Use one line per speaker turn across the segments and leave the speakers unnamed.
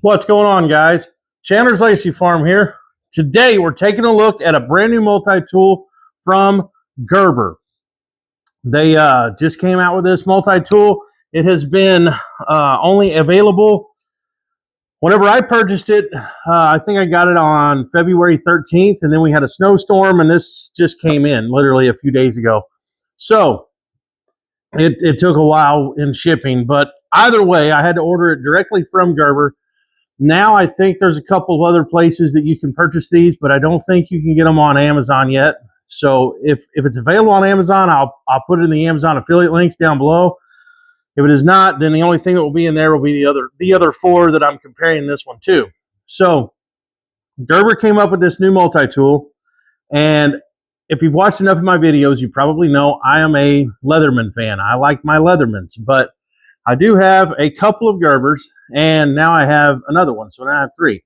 What's going on, guys? Chandler's Lacy Farm here. Today we're taking a look at a brand new multi-tool from Gerber. They just came out with this multi-tool. It has been only available whenever I purchased it. I think I got it on February 13th, and then we had a snowstorm, and this just came in literally a few days ago. So it took a while in shipping, but either way, I had to order it directly from Gerber. Now I think there's a couple of other places that you can purchase these, but I don't think you can get them on Amazon yet. So if it's available on Amazon, I'll put it in the Amazon affiliate links down below. If it is not, then the only thing that will be in there will be the other four that I'm comparing this one to. So Gerber came up with this new multi-tool, and if you've watched enough of my videos, you probably know I am a Leatherman fan. I like my Leathermans, but I do have a couple of Gerbers, and now I have another one, so now I have three.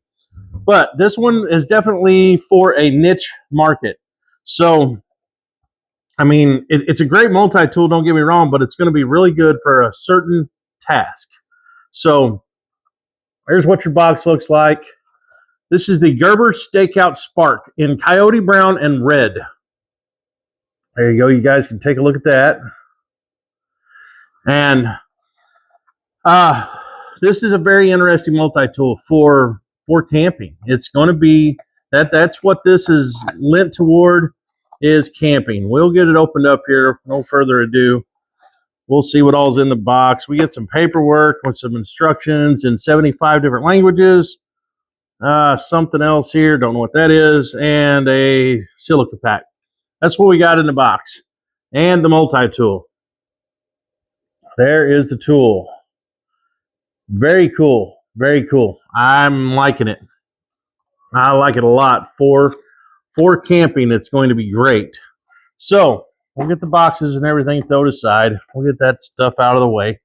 But this one is definitely for a niche market. So, I mean, it's a great multi-tool, don't get me wrong, but it's going to be really good for a certain task. So, here's what your box looks like. This is the Gerber Stakeout Spark in Coyote Brown and Red. There you go. You guys can take a look at that. And this is a very interesting multi-tool for camping. It's going to be that's what this is lent toward, is camping. We'll get it opened up here. No further ado. We'll see what all's in the box. We get some paperwork with some instructions in 75 different languages. Something else here, don't know what that is, and a silica pack. That's what we got in the box. And the multi-tool. There is the tool. Very cool. Very cool. I'm liking it. I like it a lot. For camping, it's going to be great. So, we'll get the boxes and everything thrown aside. We'll get that stuff out of the way.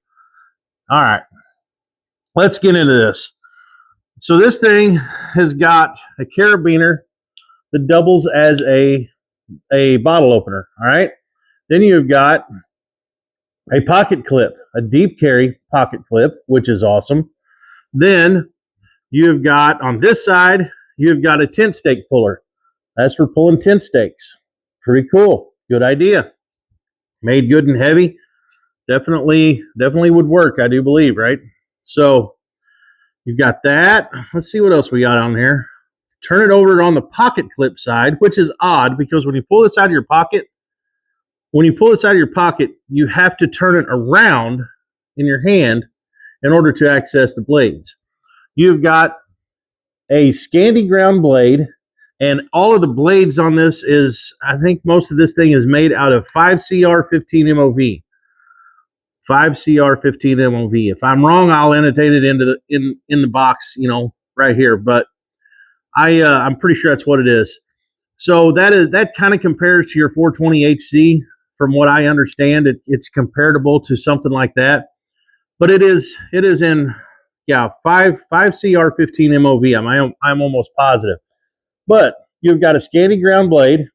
All right. Let's get into this. So, this thing has got a carabiner that doubles as a bottle opener. All right. Then you've got a pocket clip, a deep carry pocket clip, which is awesome. Then you've got on this side, you've got a tent stake puller. That's for pulling tent stakes. Pretty cool. Good idea. Made good and heavy. Definitely would work, I do believe, right? So you've got that. Let's see what else we got on here. Turn it over on the pocket clip side, which is odd because when you pull this out of your pocket, you have to turn it around in your hand in order to access the blades. You've got a Scandi ground blade, and all of the blades on this is, I think most of this thing is made out of 5CR15 MOV. 5CR15 MOV. If I'm wrong, I'll annotate it into in the box, right here. But I'm pretty sure that's what it is. So that kind of compares to your 420HC. From what I understand, it's comparable to something like that. But it is in 5CR15 MOV. I'm almost positive. But you've got a Scandi ground blade.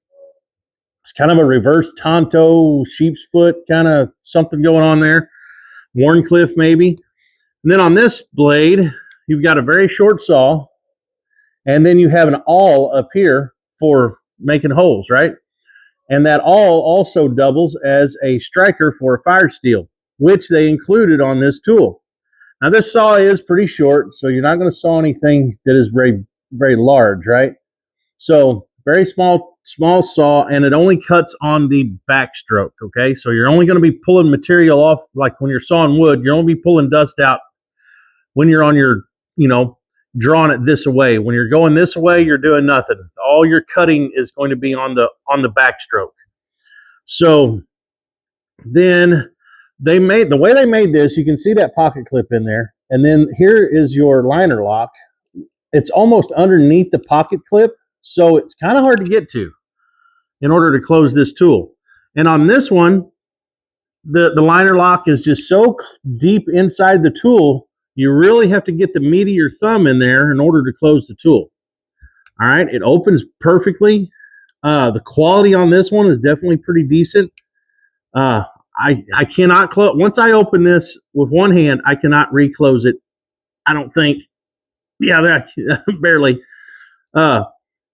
It's kind of a reverse Tonto, sheep's foot, kind of something going on there. Warncliffe maybe. And then on this blade, you've got a very short saw. And then you have an awl up here for making holes, right? And that awl also doubles as a striker for a fire steel, which they included on this tool. Now this saw is pretty short, so you're not going to saw anything that is very, very large, right? So very small saw, and it only cuts on the backstroke, okay? So you're only going to be pulling material off, like when you're sawing wood, you're only be pulling dust out when you're on your, drawing it this way. When you're going this way, you're doing nothing. All your cutting is going to be on the backstroke. So then the way they made this, you can see that pocket clip in there. And then here is your liner lock. It's almost underneath the pocket clip, so it's kind of hard to get to in order to close this tool. And on this one, the liner lock is just so deep inside the tool, you really have to get the meat of your thumb in there in order to close the tool. All right, it opens perfectly. The quality on this one is definitely pretty decent. I cannot close. Once I open this with one hand, I cannot reclose it. I don't think. Yeah, that barely. Uh,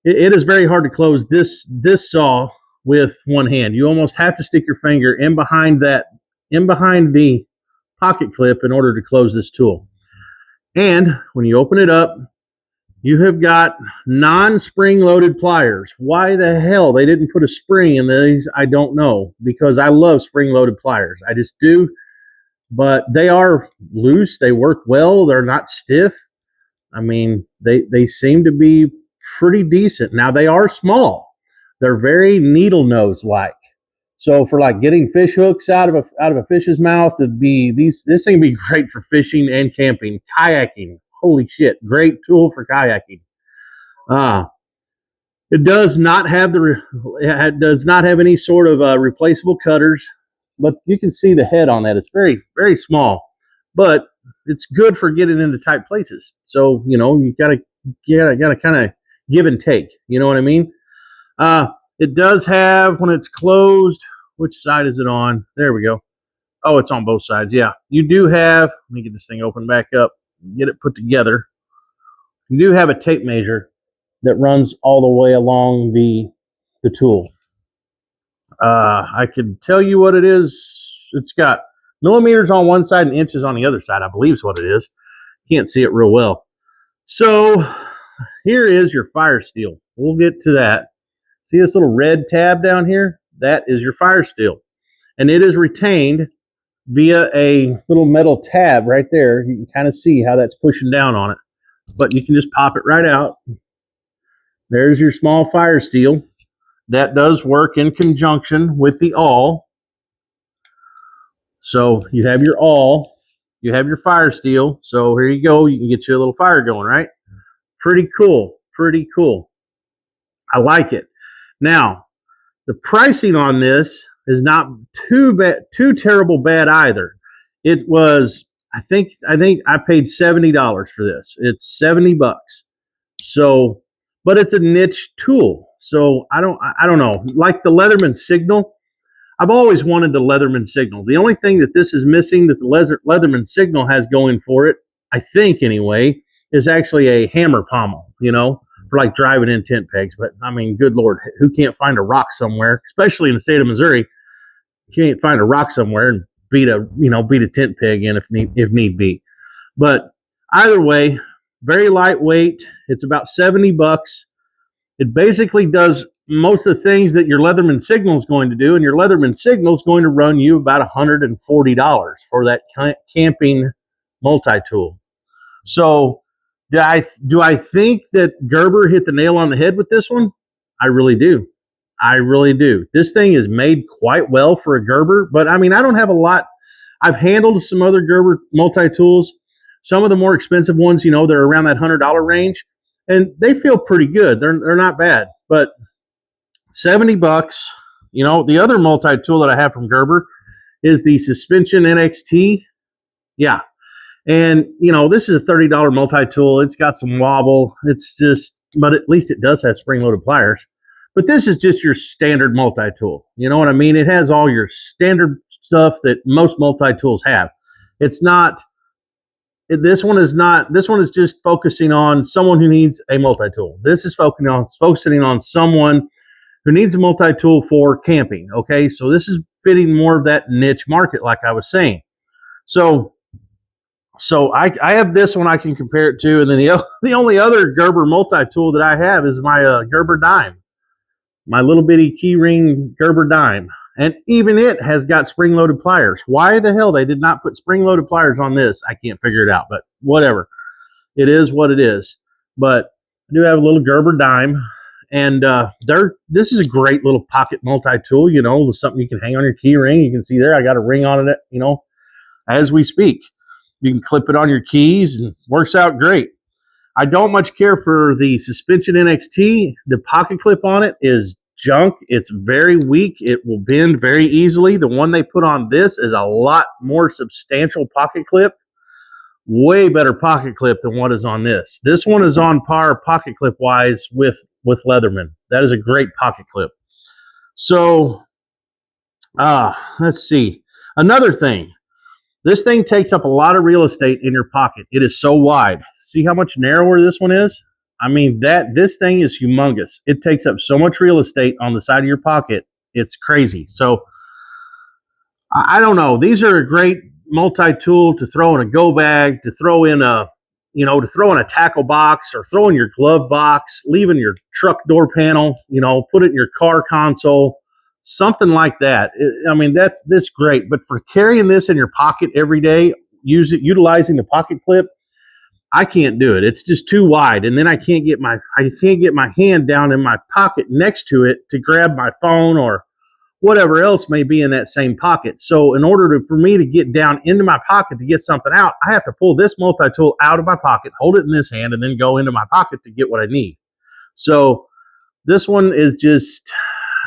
it is very hard to close this saw with one hand. You almost have to stick your finger in behind the pocket clip in order to close this tool. And when you open it up, you have got non-spring loaded pliers. Why the hell they didn't put a spring in these, I don't know, because I love spring loaded pliers. I just do, but they are loose. They work well. They're not stiff. I mean, they seem to be pretty decent. Now they are small. They're very needle nose like. So for like getting fish hooks out of a fish's mouth, this thing would be great for fishing and camping, kayaking. Holy shit, great tool for kayaking. It does not have any sort of replaceable cutters, but you can see the head on that. It's very, very small, but it's good for getting into tight places. So, you gotta kind of give and take. You know what I mean? It does have, when it's closed, which side is it on? There we go. Oh, it's on both sides. Yeah, you do have, let me get this thing open back up, get it put together. You do have a tape measure that runs all the way along the tool. I can tell you what it is. It's got millimeters on one side and inches on the other side, I believe is what it is. Can't see it real well. So here is your fire steel. We'll get to that. See this little red tab down here? That is your fire steel. And it is retained via a little metal tab right there. You can kind of see how that's pushing down on it. But you can just pop it right out. There's your small fire steel. That does work in conjunction with the awl. So you have your awl, you have your fire steel. So here you go. You can get you a little fire going, right? Pretty cool. Pretty cool. I like it. Now, the pricing on this is not too terrible bad either. It was, I think I paid $70 for this. It's $70. So, but it's a niche tool. So I don't know. Like the Leatherman Signal, I've always wanted the Leatherman Signal. The only thing that this is missing that the Leatherman Signal has going for it, I think anyway, is actually a hammer pommel, for like driving in tent pegs. But I mean, good Lord, who can't find a rock somewhere, especially in the state of Missouri, you can't find a rock somewhere and beat a tent peg in if need be. But either way, very lightweight. It's about $70. It basically does most of the things that your Leatherman Signal is going to do, and your Leatherman Signal is going to run you about $140 for that camping multi-tool. So do I think that Gerber hit the nail on the head with this one? I really do. I really do. This thing is made quite well for a Gerber, but I mean, I don't have a lot. I've handled some other Gerber multi-tools. Some of the more expensive ones, they're around that $100 range, and they feel pretty good. They're not bad, but $70. The other multi-tool that I have from Gerber is the Suspension NXT. Yeah. And, this is a $30 multi-tool. It's got some wobble. But at least it does have spring-loaded pliers. But this is just your standard multi-tool. You know what I mean? It has all your standard stuff that most multi-tools have. This one is just focusing on someone who needs a multi-tool. This is focusing on someone who needs a multi-tool for camping. Okay, so this is fitting more of that niche market, like I was saying. So I have this one I can compare it to, and then the only other Gerber multi-tool that I have is my Gerber Dime, my little bitty keyring Gerber Dime, and even it has got spring-loaded pliers. Why the hell they did not put spring-loaded pliers on this, I can't figure it out, but whatever. It is what it is. But I do have a little Gerber Dime, and this is a great little pocket multi-tool, something you can hang on your key ring. You can see there, I got a ring on it, as we speak. You can clip it on your keys and works out great. I don't much care for the Suspension NXT. The pocket clip on it is junk. It's very weak. It will bend very easily. The one they put on this is a lot more substantial pocket clip. Way better pocket clip than what is on this. This one is on par pocket clip wise with Leatherman. That is a great pocket clip. So, let's see. Another thing. This thing takes up a lot of real estate in your pocket. It is so wide. See how much narrower this one is? I mean, this thing is humongous. It takes up so much real estate on the side of your pocket. It's crazy. So I don't know. These are a great multi-tool to throw in a go bag, to throw in a, to throw in a tackle box or throw in your glove box, leave in your truck door panel, put it in your car console, something like that. I mean, that's great. But for carrying this in your pocket every day, utilizing the pocket clip, I can't do it. It's just too wide, and then I can't get my hand down in my pocket next to it to grab my phone or whatever else may be in that same pocket. So in order for me to get down into my pocket to get something out, I have to pull this multi-tool out of my pocket, hold it in this hand, and then go into my pocket to get what I need. So this one is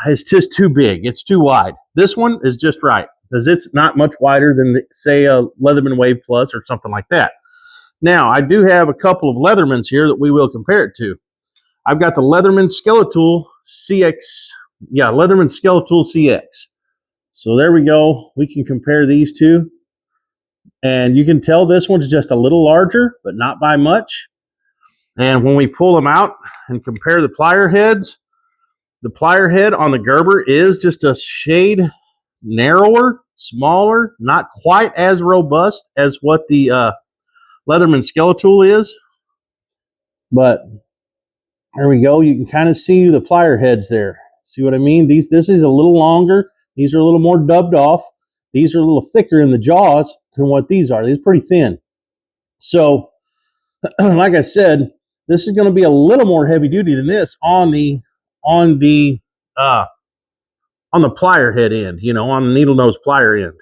it's just too big. It's too wide. This one is just right because it's not much wider than, say, a Leatherman Wave Plus or something like that. Now, I do have a couple of Leathermans here that we will compare it to. I've got the Leatherman Skeletool CX. Yeah, Leatherman Skeletool CX. So there we go. We can compare these two. And you can tell this one's just a little larger, but not by much. And when we pull them out and compare the plier heads, the plier head on the Gerber is just a shade narrower, smaller, not quite as robust as what the Leatherman Skeletool is. But there we go. You can kind of see the plier heads there. See what I mean? This is a little longer. These are a little more dubbed off. These are a little thicker in the jaws than what these are. These are pretty thin. So, like I said, this is going to be a little more heavy duty than this on the plier head end, on the needle nose plier end.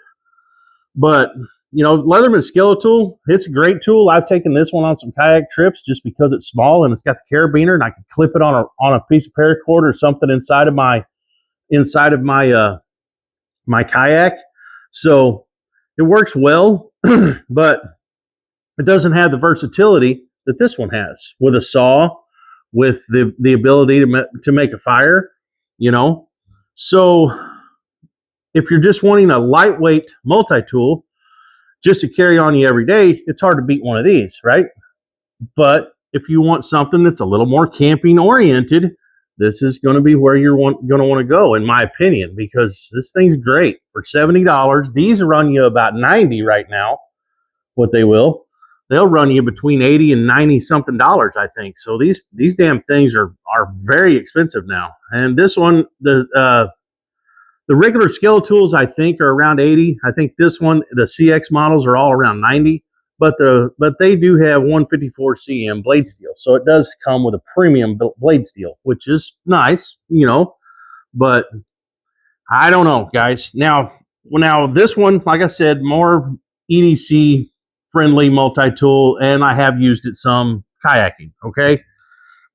But Leatherman Skeletool, it's a great tool. I've taken this one on some kayak trips just because it's small and it's got the carabiner, and I can clip it on a piece of paracord or something inside of my my kayak. So it works well, but it doesn't have the versatility that this one has with a saw, with the ability to make a fire, So if you're just wanting a lightweight multi-tool just to carry on you every day, it's hard to beat one of these, right? But if you want something that's a little more camping oriented, this is going to be where you're going to want to go, in my opinion, because this thing's great for $70. These run you about $90 right now. What they'll run you between $80 and $90 something, I think. So these damn things are very expensive now. And this one, the regular Skeletools, I think, are around $80. I think this one, the CX models, are all around $90. But they do have 154 cm blade steel, so it does come with a premium blade steel, which is nice, But I don't know, guys. Now this one, like I said, more EDC friendly multi-tool, and I have used it some kayaking. Okay.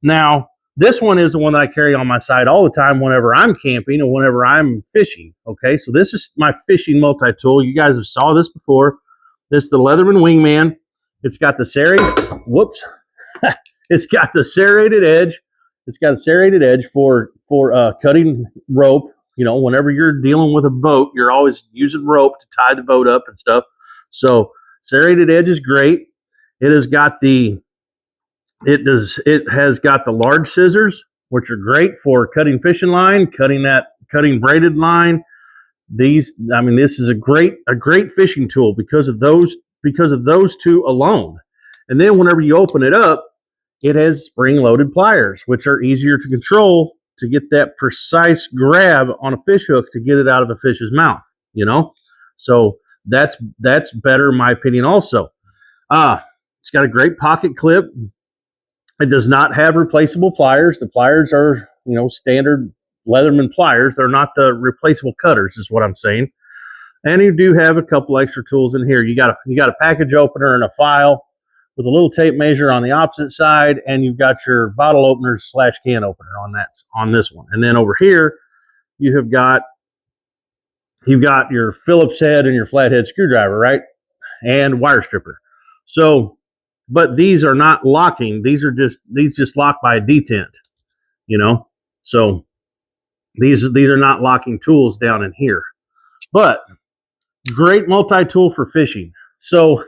Now, this one is the one that I carry on my side all the time whenever I'm camping and whenever I'm fishing. Okay, so this is my fishing multi-tool. You guys have saw this before. This is the Leatherman Wingman. It's got the serrated, it's got the serrated edge. It's got a serrated edge for cutting rope. Whenever you're dealing with a boat, you're always using rope to tie the boat up and stuff. So serrated edge is great. It has got the large scissors, which are great for cutting fishing line, cutting braided line. This is a great fishing tool because of those two alone. And then whenever you open it up, it has spring-loaded pliers, which are easier to control to get that precise grab on a fish hook to get it out of a fish's mouth. So that's better in my opinion. Also, it's got a great pocket clip. It does not have replaceable pliers. The pliers are standard Leatherman pliers. They're not the replaceable cutters, is what I'm saying. And you do have a couple extra tools in here. You got a package opener and a file with a little tape measure on the opposite side, and you've got your bottle openers / can opener on this one. And then over here, you've got your Phillips head and your flathead screwdriver, right? And wire stripper. So, but these are not locking. These just lock by a detent, So these are not locking tools down in here. But Great multi-tool for fishing. So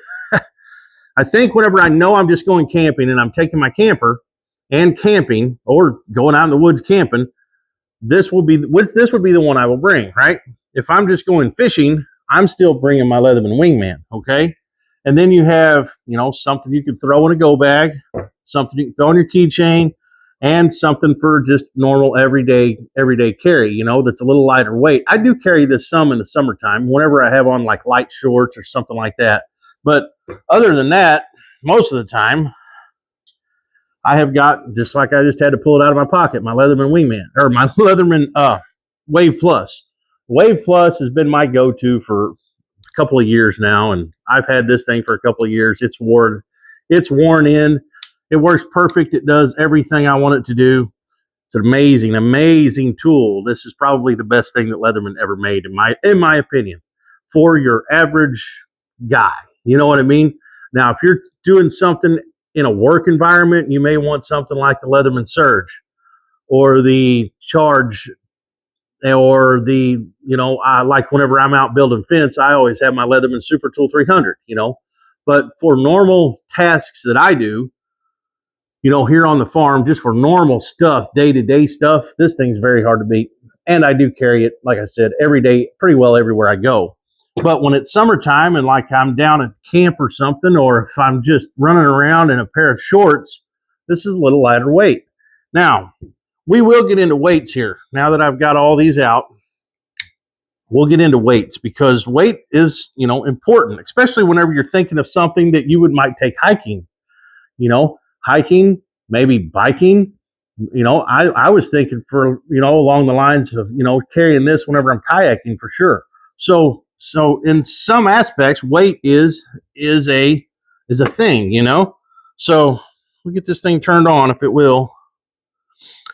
I think whenever I know I'm just going camping and I'm taking my camper and camping or going out in the woods camping, this would be the one I will bring, right? If I'm just going fishing, I'm still bringing my Leatherman Wingman, okay? And then you have, something you can throw in a go bag, something you can throw in your keychain, and something for just normal everyday carry, that's a little lighter weight. I do carry this some in the summertime whenever I have on like light shorts or something like that. But other than that, most of the time, I have got, just like I just had to pull it out of my pocket, my Leatherman Wingman, or my Leatherman Wave Plus. Wave Plus has been my go-to for a couple of years now, and I've had this thing for a couple of years. It's worn in. It works perfect. It does everything I want it to do. It's an amazing, amazing tool. This is probably the best thing that Leatherman ever made, in my opinion, for your average guy. You know what I mean? Now, if you're doing something in a work environment, you may want something like the Leatherman Surge or the Charge, or the, I like whenever I'm out building fence, I always have my Leatherman Super Tool 300, But for normal tasks that I do, here on the farm, just for normal stuff, day-to-day stuff, this thing's very hard to beat. And I do carry it, like I said, every day, pretty well everywhere I go. But when it's summertime and like I'm down at camp or something, or if I'm just running around in a pair of shorts, this is a little lighter weight. Now, we will get into weights here. Now that I've got all these out, we'll get into weights, because weight is, important, especially whenever you're thinking of something that you might take hiking, hiking, maybe biking. I was thinking for, along the lines of, carrying this whenever I'm kayaking for sure. So in some aspects, weight is a thing, So we'll get this thing turned on, if it will.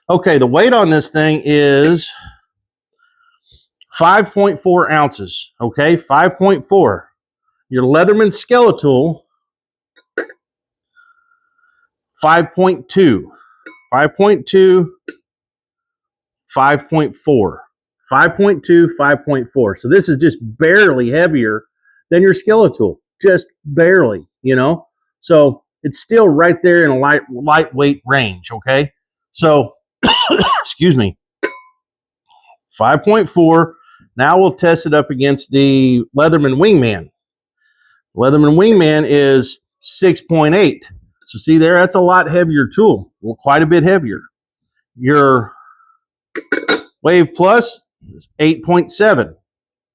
Okay, the weight on this thing is 5.4 ounces. Okay, 5.4. Your Leatherman Skeletool, 5.2. 5.2, 5.4. 5.2, 5.4. So this is just barely heavier than your Skeletool. Just barely, So it's still right there in a lightweight range, okay? So, excuse me, 5.4. Now we'll test it up against the Leatherman Wingman. Leatherman Wingman is 6.8. So see there, that's a lot heavier tool. Well, quite a bit heavier. Your Wave Plus is 8.7.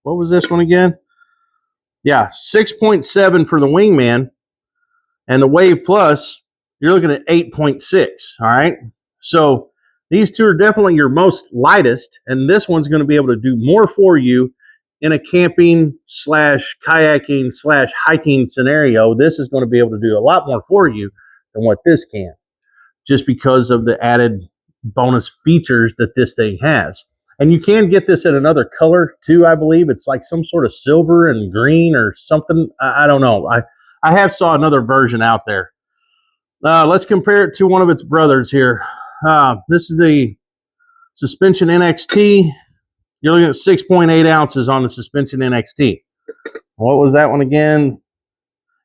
What was this one again? Yeah, 6.7 for the Wingman. And the Wave Plus, you're looking at 8.6. All right. So these two are definitely your most lightest, and this one's going to be able to do more for you in a camping / kayaking / hiking scenario. This is going to be able to do a lot more for you than what this can, just because of the added bonus features that this thing has. And you can get this in another color too, I believe. It's like some sort of silver and green or something. I don't know. I have saw another version out there. Let's compare it to one of its brothers here. This is the Suspension NXT. You're looking at 6.8 ounces on the Suspension NXT. What was that one again?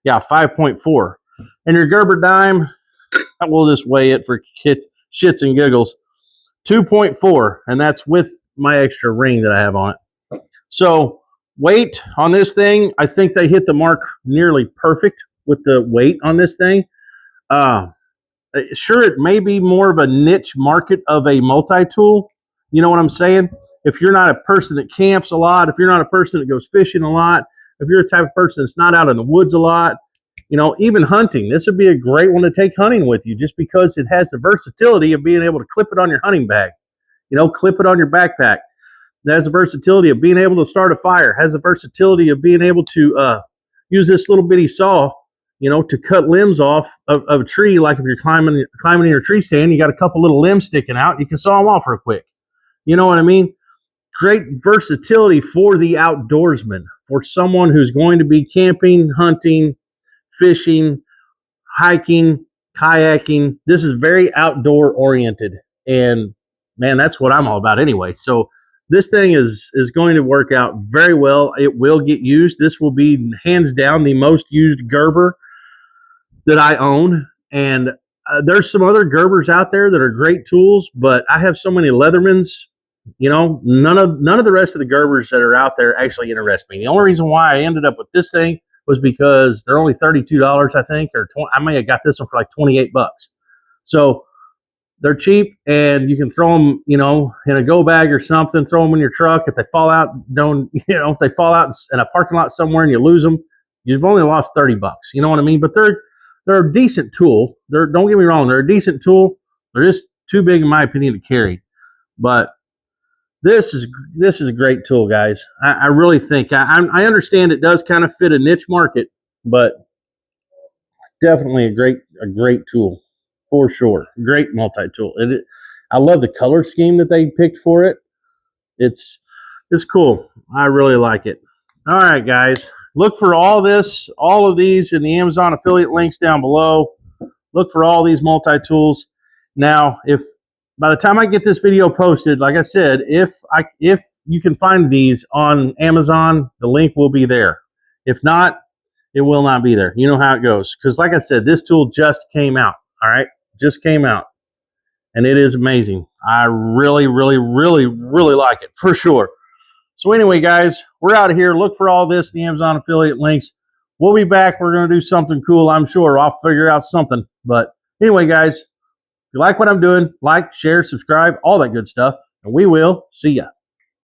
Yeah, 5.4. And your Gerber Dime, we'll just weigh it for shits and giggles. 2.4, and that's with my extra ring that I have on it. So weight on this thing, I think they hit the mark nearly perfect with the weight on this thing. Sure, it may be more of a niche market of a multi-tool. You know what I'm saying? If you're not a person that camps a lot, if you're not a person that goes fishing a lot, if you're the type of person that's not out in the woods a lot, even hunting, this would be a great one to take hunting with you, just because it has the versatility of being able to clip it on your hunting bag, clip it on your backpack. It has the versatility of being able to start a fire, has the versatility of being able to use this little bitty saw, to cut limbs off of a tree. Like if you're climbing in your tree stand, you got a couple little limbs sticking out, you can saw them off real quick. You know what I mean? Great versatility for the outdoorsman, for someone who's going to be camping, hunting, fishing, hiking, kayaking. This is very outdoor oriented, and man, that's what I'm all about anyway. So This thing is going to work out very well. It will get used. This will be hands down the most used Gerber that I own. And there's some other Gerbers out there that are great tools, but I have so many Leathermans. You know, none of the rest of the Gerbers that are out there actually interest me. The only reason why I ended up with this thing was because they're only $32, I think, or 20, I may have got this one for like 28 bucks. So they're cheap, and you can throw them, you know, in a go bag or something. Throw them in your truck. If they fall out, if they fall out in a parking lot somewhere and you lose them, you've only lost 30 bucks. You know what I mean? But they're a decent tool. Don't get me wrong, they're a decent tool. They're just too big, in my opinion, to carry. But this is a great tool, guys. I really think I understand it does kind of fit a niche market, but definitely a great tool for sure. Great multi-tool. I love the color scheme that they picked for it. It's cool. I really like it. All right, guys. Look for all of these in the Amazon affiliate links down below. Look for all these multi-tools. Now, if by the time I get this video posted, like I said, if you can find these on Amazon, the link will be there. If not, it will not be there. You know how it goes. Because like I said, this tool just came out. All right, just came out. And it is amazing. I really, really, really, really like it, for sure. So anyway, guys, we're out of here. Look for all this in the Amazon affiliate links. We'll be back. We're going to do something cool, I'm sure. I'll figure out something. But anyway, guys, if you like what I'm doing, like, share, subscribe, all that good stuff. And we will see ya.